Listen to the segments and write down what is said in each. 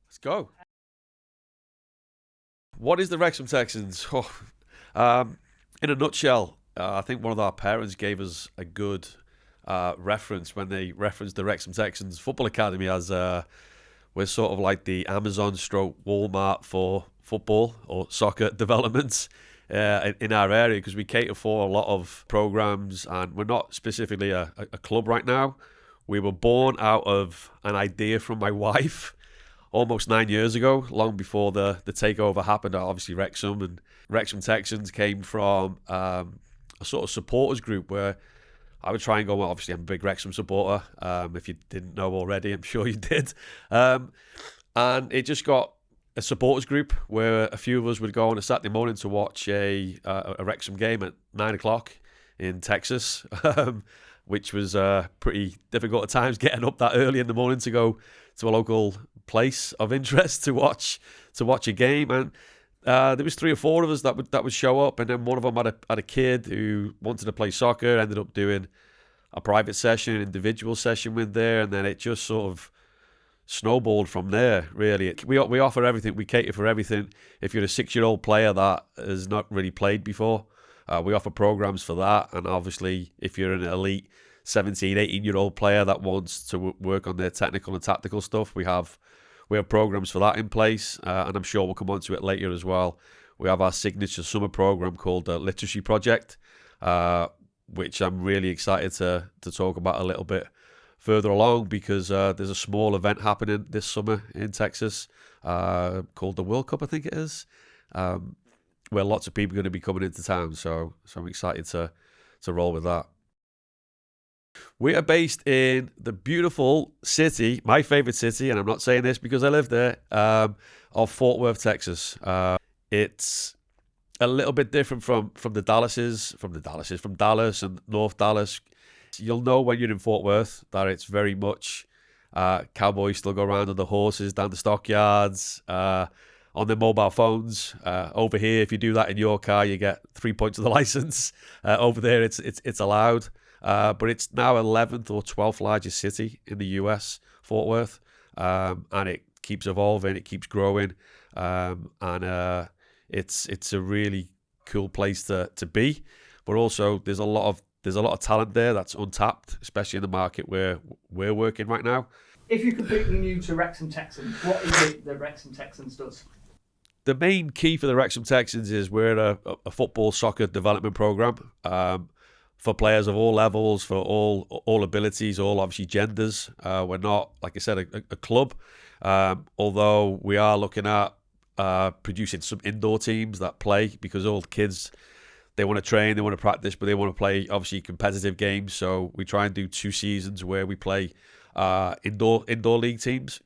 Let's go. What is the Wrexham Texans? In a nutshell, I think one of our parents gave us a good reference when they referenced the Wrexham Texans Football Academy as we're sort of like the Amazon stroke Walmart for football or soccer developments in our area, because we cater for a lot of programs, and we're not specifically a club right now. We were born out of an idea from my wife almost 9 years ago, long before the takeover happened at obviously Wrexham. And Wrexham Texans came from a sort of supporters group where I would try and go, well, obviously I'm a big Wrexham supporter. If you didn't know already, I'm sure you did. And it just got a supporters group where a few of us would go on a Saturday morning to watch a Wrexham game at 9 o'clock in Texas, which was pretty difficult at times, getting up that early in the morning to go to a local place of interest to watch a game. And there was three or four of us that would show up, and then one of them had a kid who wanted to play soccer, ended up doing a private session, an individual session with there, and then it just sort of snowballed from there, really. We offer everything. We cater for everything. If you're a 6-year-old player that has not really played before, we offer programs for that. And obviously, if you're an elite 17, 18-year-old player that wants to work on their technical and tactical stuff, we have programs for that in place. And I'm sure we'll come on to it later as well. We have our signature summer program called the Literacy Project, which I'm really excited to talk about a little bit further along, because there's a small event happening this summer in Texas called the World Cup, I think it is, where lots of people are going to be coming into town. So I'm excited to roll with that. We are based in the beautiful city, my favorite city, and I'm not saying this because I live there, of Fort Worth, Texas. It's a little bit different from Dallas and North Dallas. You'll know when you're in Fort Worth that it's very much cowboys still go around on the horses down the stockyards, on their mobile phones. Over here, if you do that in your car, you get 3 points of the license. Over there, it's allowed. But it's now 11th or 12th largest city in the US, Fort Worth, and it keeps evolving, it keeps growing, and it's a really cool place to be. But also, there's a lot of talent there that's untapped, especially in the market where we're working right now. If you're completely new to Wrexham Texans, what is it that Wrexham Texans does? The main key for the Wrexham Texans is we're a football soccer development program for players of all levels, for all abilities, all obviously genders. We're not, like I said, a club, although we are looking at producing some indoor teams that play, because all kids, they want to train, they want to practice, but they want to play obviously competitive games. So we try and do 2 seasons where we play indoor league teams.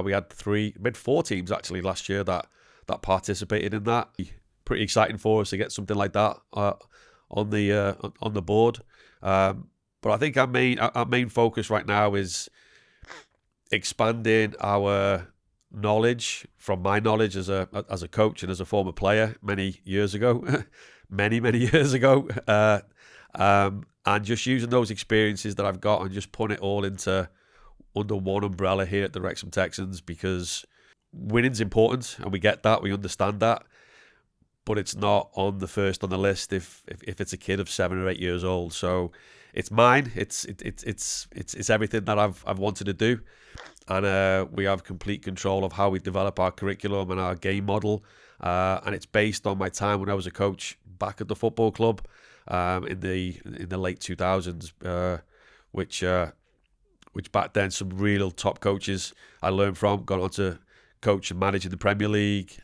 We had 4 teams actually last year that participated in that. Pretty exciting for us to get something like that on the board. But I think our main focus right now is expanding our knowledge from my knowledge as a coach and as a former player many years ago, many years ago, and just using those experiences that I've got and just putting it all under one umbrella here at the Wrexham Texans, because winning's important and we get that, we understand that, but it's not on the list if it's a kid of 7 or 8 years old. So it's mine. It's everything that I've wanted to do, and we have complete control of how we develop our curriculum and our game model, and it's based on my time when I was a coach back at the football club in the late 2000s, which back then some real top coaches I learned from, got on to coach and manage in the Premier League,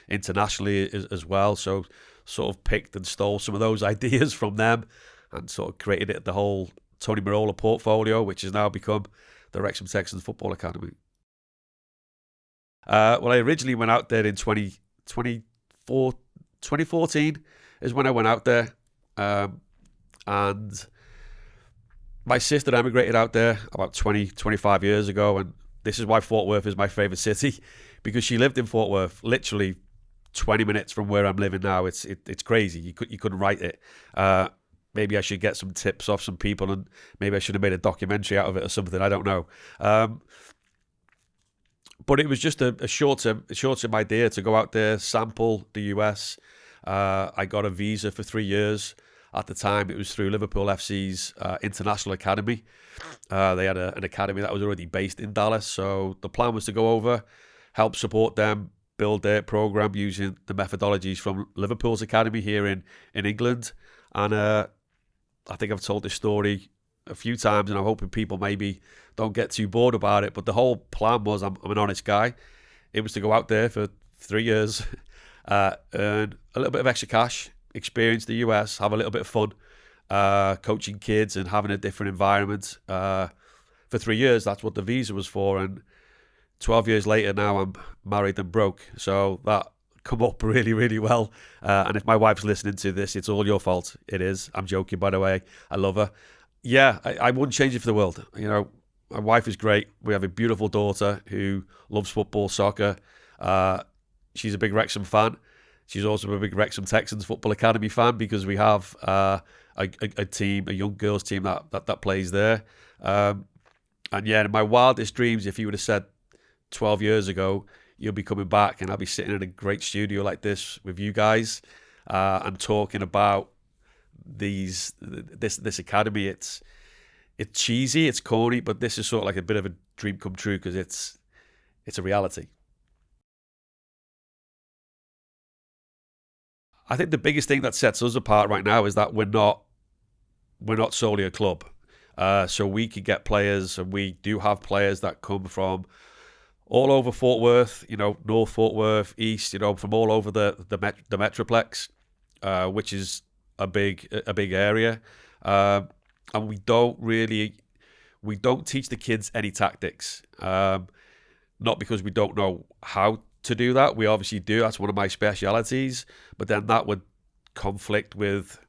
internationally as well. So sort of picked and stole some of those ideas from them and sort of created the whole Tony Merola portfolio, which has now become the Wrexham Texans Football Academy. Well, I originally went out there in 2014 is when I went out there, and my sister emigrated out there about 25 years ago, and this is why Fort Worth is my favourite city, because she lived in Fort Worth, literally 20 minutes from where I'm living now. It's crazy. You couldn't write it. Maybe I should get some tips off some people, and maybe I should have made a documentary out of it or something. I don't know. But it was just a short-term idea to go out there, sample the US. I got a visa for 3 years. At the time, it was through Liverpool FC's International Academy. They had an academy that was already based in Dallas. So the plan was to go over, help support them, build their program using the methodologies from Liverpool's academy here in England. And I think I've told this story a few times, and I'm hoping people maybe don't get too bored about it. But the whole plan was, I'm an honest guy. It was to go out there for 3 years, earn a little bit of extra cash, experience the US, have a little bit of fun, coaching kids and having a different environment. For 3 years, that's what the visa was for. And 12 years later, now I'm married and broke. So that come up really, really well. And if my wife's listening to this, it's all your fault. It is. I'm joking, by the way. I love her. Yeah, I wouldn't change it for the world. You know, my wife is great. We have a beautiful daughter who loves football, soccer. She's a big Wrexham fan. She's also a big Wrexham Texans Football Academy fan because we have a team, a young girls team that plays there. And yeah, in my wildest dreams, if you would have said 12 years ago, you'll be coming back and I'll be sitting in a great studio like this with you guys and talking about this academy. It's cheesy, it's corny, but this is sort of like a bit of a dream come true because it's a reality. I think the biggest thing that sets us apart right now is that we're not solely a club. So we can get players, and we do have players that come from all over Fort Worth, you know, North Fort Worth, East, you know, from all over the Metroplex, which is a big area. And we don't teach the kids any tactics. Not because we don't know how to do that. We obviously do. That's one of my specialities. But then that would conflict with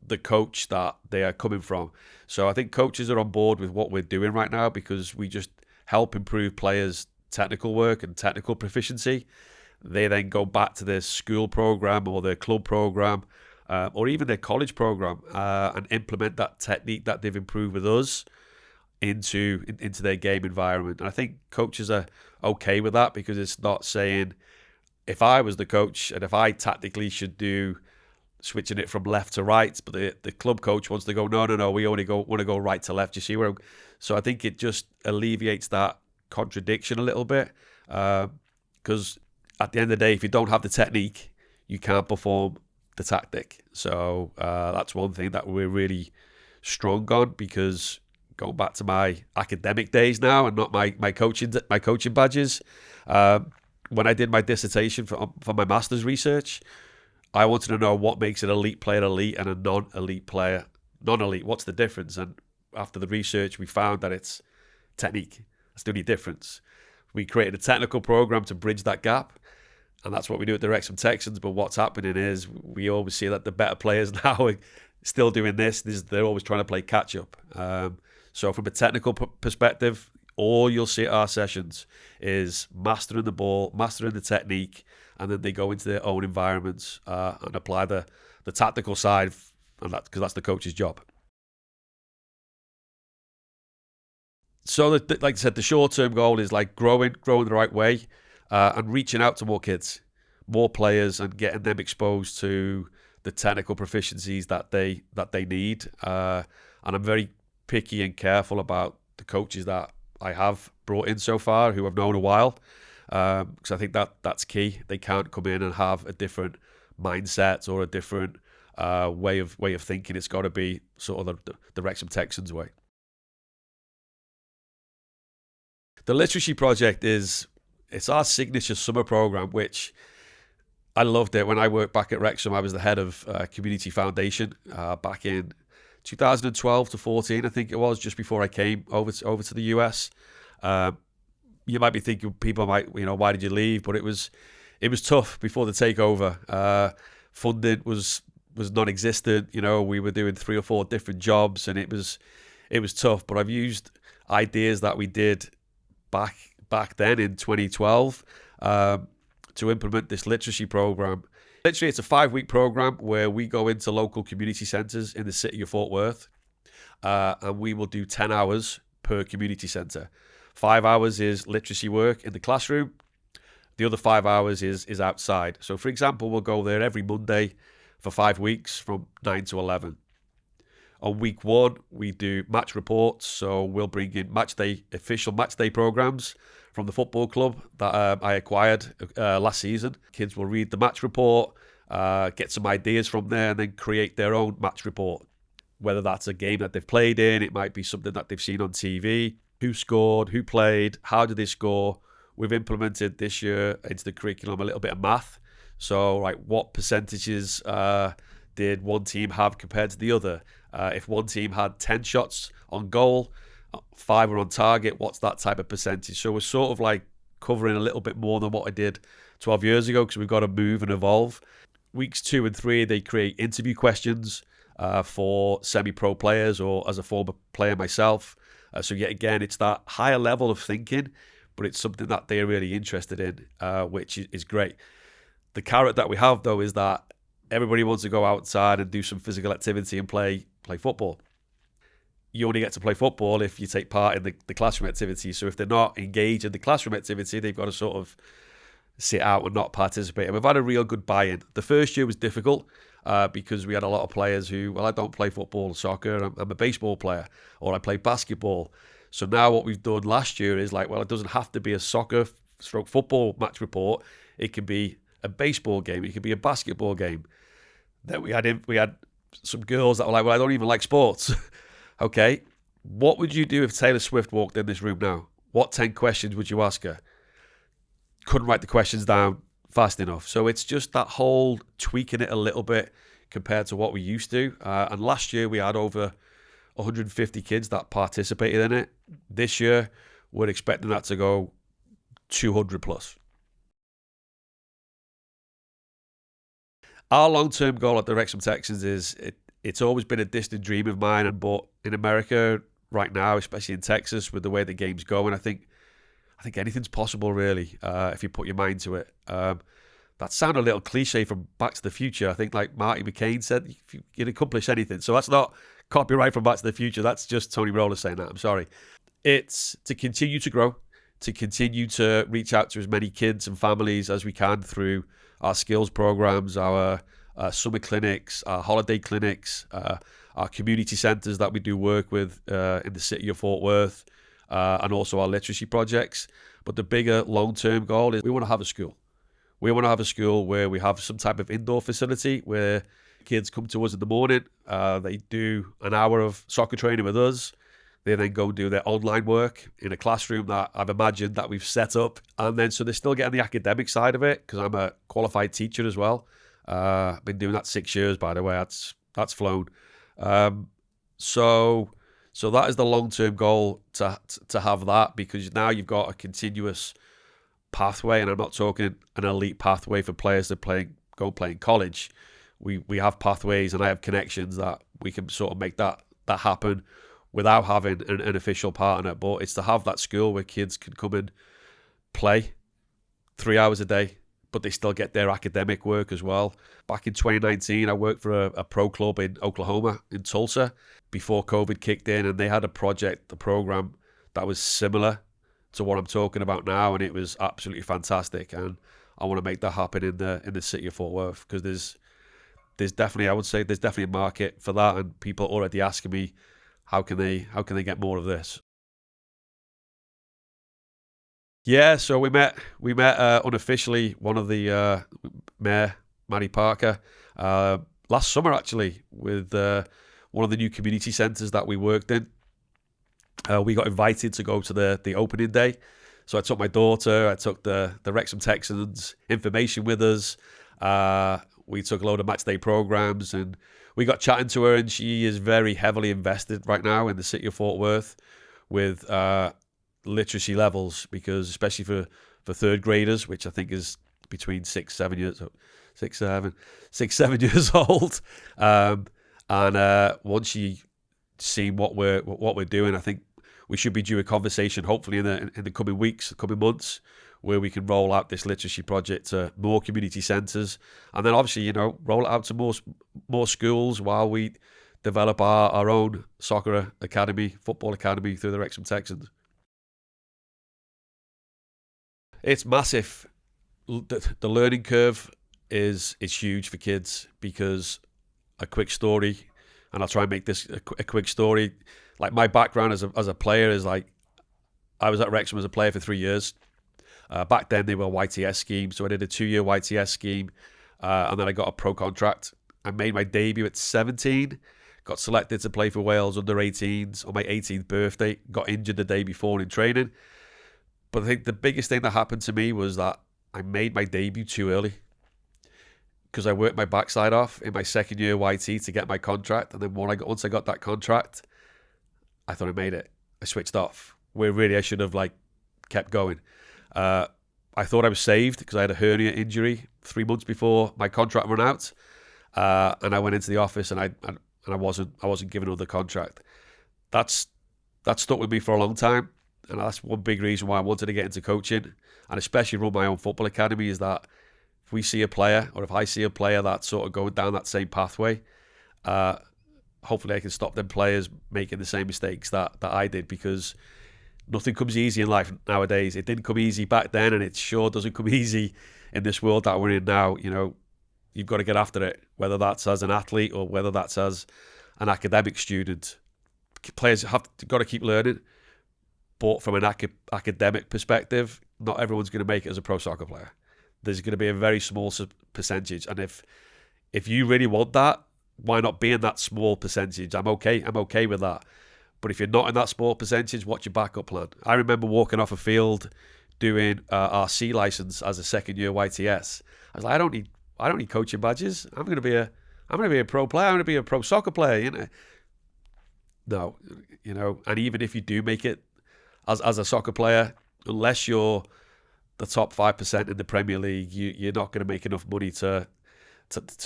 the coach that they are coming from. So I think coaches are on board with what we're doing right now because we just help improve players' technical work and technical proficiency. They then go back to their school program or their club program or even their college program and implement that technique that they've improved with us into their game environment. And I think coaches are okay with that because it's not saying if I was the coach and if I tactically should do switching it from left to right, but the club coach wants to go, no, we only want to go right to left. You see where? So I think it just alleviates that contradiction a little bit because at the end of the day, if you don't have the technique, you can't perform the tactic. So that's one thing that we're really strong on because going back to my academic days now and not my coaching badges, when I did my dissertation for my master's research, I wanted to know what makes an elite player elite and a non-elite player non-elite. What's the difference? And after the research, we found that it's technique. That's the only difference. We created a technical program to bridge that gap, and that's what we do at the Wrexham Texans. But what's happening is we always see that the better players now are still doing this. They're always trying to play catch up. So from a technical perspective, all you'll see at our sessions is mastering the ball, mastering the technique, and then they go into their own environments and apply the tactical side, and because that's the coach's job. So, like I said, the short-term goal is like growing the right way and reaching out to more kids, more players, and getting them exposed to the technical proficiencies that they need. And I'm very picky and careful about the coaches that I have brought in so far who I've known a while, because I think that's key. They can't come in and have a different mindset or a different way of thinking. It's got to be sort of the Wrexham Texans way. The Literacy Project it's our signature summer program, which I loved it. When I worked back at Wrexham, I was the head of Community Foundation back in 2012 to 14, I think it was, just before I came over to the US. You might be thinking, people might, why did you leave? But it was tough before the takeover. Funding was non-existent. We were doing 3 or 4 different jobs, and it was tough. But I've used ideas that we did back then in 2012 to implement this literacy program. Literally, it's a 5-week program where we go into local community centres in the city of Fort Worth, and we will do 10 hours per community centre 5 hours is literacy work in the classroom. The other 5 hours is outside. So, for example, we'll go there every Monday for 5 weeks from 9 to 11. On week 1, we do match reports. So we'll bring in official match day programs from the football club that I acquired last season. Kids will read the match report, get some ideas from there, and then create their own match report. Whether that's a game that they've played in, it might be something that they've seen on TV. Who scored, who played, how did they score? We've implemented this year into the curriculum a little bit of math. So, like, what percentages did one team have compared to the other? If one team had 10 shots on goal, 5 were on target, what's that type of percentage? So we're sort of like covering a little bit more than what I did 12 years ago, because we've got to move and evolve. Weeks 2 and 3, they create interview questions for semi-pro players or as a former player myself. So yet again, it's that higher level of thinking, but it's something that they're really interested in, which is great. The carrot that we have, though, is that everybody wants to go outside and do some physical activity and play football. You only get to play football if you take part in the classroom activity. So if they're not engaged in the classroom activity, they've got to sort of sit out and not participate. And we've had a real good buy-in. The first year was difficult because we had a lot of players who, well, I don't play football, soccer, I'm a baseball player, or I play basketball. So now what we've done last year is like, well, it doesn't have to be a soccer/football match report. It can be a baseball game. It could be a basketball game. Then we had some girls that were like, well, I don't even like sports. Okay, what would you do if Taylor Swift walked in this room now? What 10 questions would you ask her? Couldn't write the questions down fast enough. So it's just that whole tweaking it a little bit compared to what we used to. And last year we had over 150 kids that participated in it. This year we're expecting that to go 200 plus. Our long-term goal at the Wrexham Texans is it's always been a distant dream of mine, but in America right now, especially in Texas, with the way the game's going, I think anything's possible, really, if you put your mind to it. That sounded a little cliche from Back to the Future. I think, like Marty McCain said, you can accomplish anything. So that's not copyright from Back to the Future. That's just Tony Merola saying that. I'm sorry. It's to continue to grow, to continue to reach out to as many kids and families as we can through our skills programs, our summer clinics, our holiday clinics, our community centres that we do work with in the city of Fort Worth, and also our literacy projects. But the bigger long-term goal is we want to have a school. We want to have a school where we have some type of indoor facility where kids come to us in the morning, they do an hour of soccer training with us. They then go do their online work in a classroom that I've imagined that we've set up. And then so they're still getting the academic side of it because I'm a qualified teacher as well. I've been doing that 6 years, by the way. That's flown. So that is the long-term goal to have that, because now you've got a continuous pathway, and I'm not talking an elite pathway for players that go and play in college. We have pathways, and I have connections that we can sort of make that happen without having an official partner. But it's to have that school where kids can come and play 3 hours a day, but they still get their academic work as well. Back in 2019, I worked for a pro club in Oklahoma, in Tulsa, before COVID kicked in, and they had a program that was similar to what I'm talking about now, and it was absolutely fantastic. And I want to make that happen in the city of Fort Worth, because there's definitely, I would say, there's definitely a market for that, and people are already asking me how can they get more of this. Yeah, so we met unofficially, one of the Mayor, Matty Parker, last summer actually, with one of the new community centres that we worked in. We got invited to go to the opening day. So I took my daughter, I took the Wrexham Texans information with us. We took a load of match day programs, and we got chatting to her, and she is very heavily invested right now in the city of Fort Worth with literacy levels, because especially for third graders, which I think is between 7 years old, and once she seen what we're doing, I think we should be due a conversation hopefully in the coming weeks, coming months, where we can roll out this literacy project to more community centres, and then obviously roll it out to more schools while we develop our own soccer academy, football academy through the Wrexham Texans. It's massive. The learning curve is huge for kids because a quick story, and I'll try and make this a quick story. Like my background as a player is like I was at Wrexham as a player for 3 years. Back then they were YTS scheme, so I did a 2-year YTS scheme, and then I got a pro contract. I made my debut at 17, got selected to play for Wales under 18s on my 18th birthday, got injured the day before in training. But I think the biggest thing that happened to me was that I made my debut too early because I worked my backside off in my second year YT to get my contract. And then once I got that contract, I thought I made it. I switched off, where really I should have kept going. I thought I was saved because I had a hernia injury 3 months before my contract ran out. And I went into the office and I wasn't given another contract. That stuck with me for a long time. And that's one big reason why I wanted to get into coaching and especially run my own football academy, is that if we see a player, or if I see a player that's sort of going down that same pathway, hopefully I can stop them players making the same mistakes that I did, because nothing comes easy in life nowadays. It didn't come easy back then, and it sure doesn't come easy in this world that we're in now. You know, you've got to get after it, whether that's as an athlete or whether that's as an academic student. Players got to keep learning. But from an academic perspective, not everyone's going to make it as a pro soccer player. There's going to be a very small percentage. And if you really want that, why not be in that small percentage? I'm okay with that. But if you're not in that small percentage, what's your backup plan? I remember walking off a field doing our C license as a second year YTS. I was like, I don't need coaching badges. I'm going to be a pro player. I'm going to be a pro soccer player. You know, no, you know. And even if you do make it as a soccer player, unless you're the top 5% in the Premier League, you're not going to make enough money to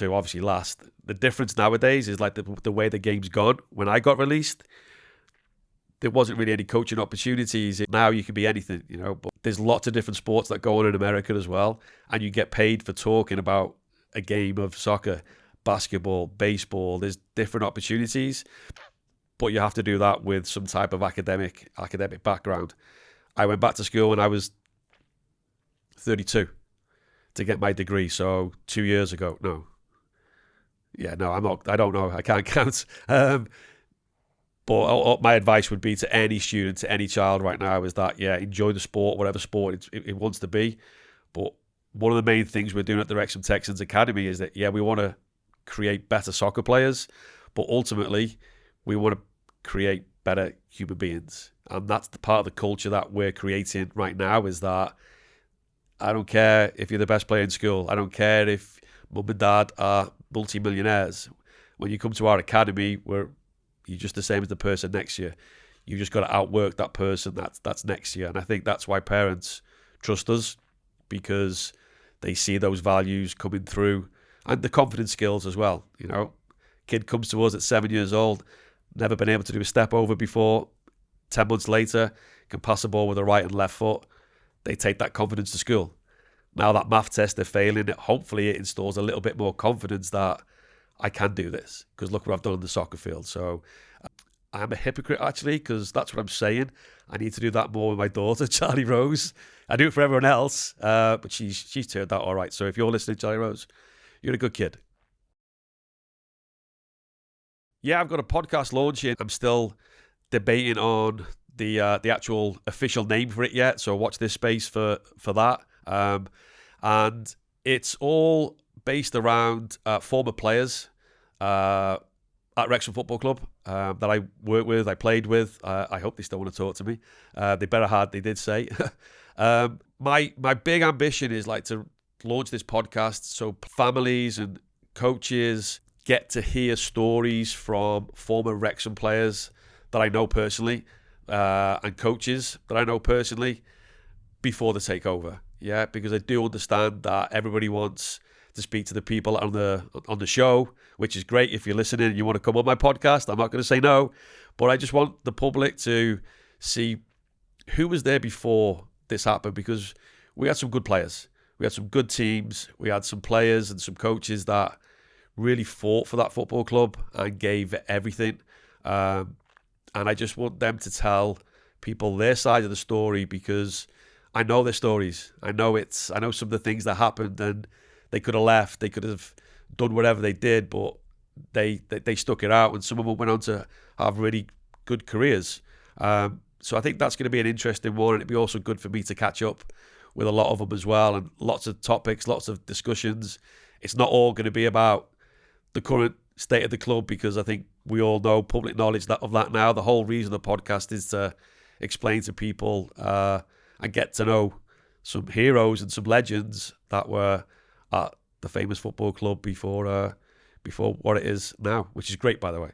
obviously last. The difference nowadays is like the way the game's gone. When I got released, there wasn't really any coaching opportunities. Now you can be anything, you know. But there's lots of different sports that go on in America as well, and you get paid for talking about a game of soccer, basketball, baseball. There's different opportunities, but you have to do that with some type of academic background. I went back to school when I was 32 to get my degree, so 2 years ago. I'm not. I don't know. I can't count. But my advice would be to any student, to any child right now, is that, enjoy the sport, whatever sport it wants to be. But one of the main things we're doing at the Wrexham Texans Academy is that, we want to create better soccer players, but ultimately we want to create better human beings. And that's the part of the culture that we're creating right now, is that I don't care if you're the best player in school. I don't care if mum and dad are multi-millionaires. When you come to our academy, you're just the same as the person next to you. You just got to outwork that person that's next to you. And I think that's why parents trust us, because they see those values coming through, and the confidence skills as well. You know, kid comes to us at 7 years old, never been able to do a step over before. 10 months later, can pass a ball with the right and left foot. They take that confidence to school. Now that math test they're failing, hopefully it installs a little bit more confidence that I can do this, because look what I've done on the soccer field. So I'm a hypocrite, actually, because that's what I'm saying. I need to do that more with my daughter, Charlie Rose. I do it for everyone else, but she's turned out all right. So if you're listening, Charlie Rose, you're a good kid. Yeah, I've got a podcast launching. I'm still debating on the actual official name for it yet, so watch this space for that. And it's all based around former players at Wrexham Football Club that I worked with, I played with. I hope they still want to talk to me. They better had, they did say. My big ambition is to launch this podcast so families and coaches get to hear stories from former Wrexham players that I know personally, and coaches that I know personally before the takeover. Yeah, because I do understand that everybody wants to speak to the people on the show, which is great. If you're listening and you want to come on my podcast, I'm not going to say no, but I just want the public to see who was there before this happened, because we had some good players. We had some good teams. We had some players and some coaches that really fought for that football club and gave everything. And I just want them to tell people their side of the story, because I know their stories. I know some of the things that happened, and they could have left. They could have done whatever they did, but they stuck it out, and some of them went on to have really good careers. So I think that's going to be an interesting one, and it'd be also good for me to catch up with a lot of them as well, and lots of topics, lots of discussions. It's not all going to be about the current state of the club, because I think we all know public knowledge of that now. The whole reason of the podcast is to explain to people and get to know some heroes and some legends that were at the famous football club before what it is now, which is great, by the way.